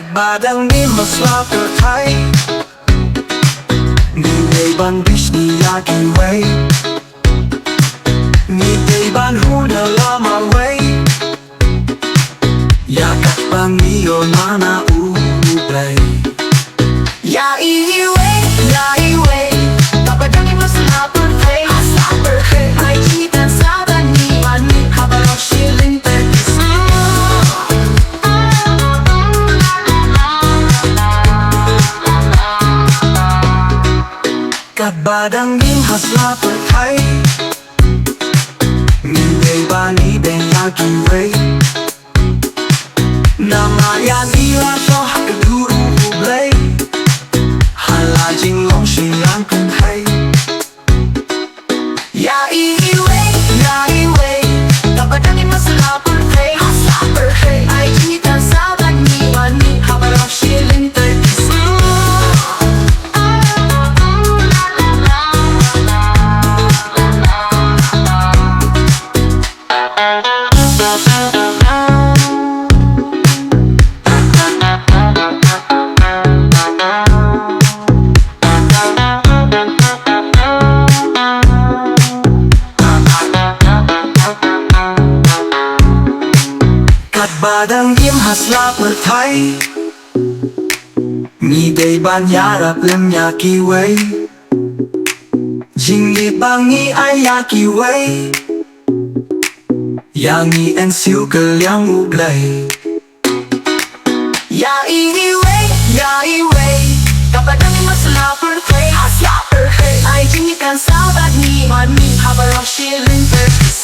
Katba Dangim Sla Pyrthei Ni day ban bishni yaki way Ni day ban huna lama way Ya katba ngiyo mana ublay Ya iwe, ya iwe Katba Dangim Sla Pyrthei Sla Pyrthei Ay chitan saban ni mani Habalo shilling pekis Katba Dangim Sla Pyrthei Ni day ba ni day yaki way Nama ya nila so hakaduru ublay Hala jing long shi lang kun hay Ya iwe, Katba Dangim Sla Pyrthei Sla Pyrthei Ay chitan saban ni mani Habalo shilling pekis Katba Dangim Sla Pyrthei Ni day ban yarap lem yaki way Jingi bangi ay yaki way Yangi en siu ke liang ublay Ya iwe, Katba Dangim Sla Pyrthei Sla Pyrthei Ay jingi kan sabat ni mani Habalo shilling pekis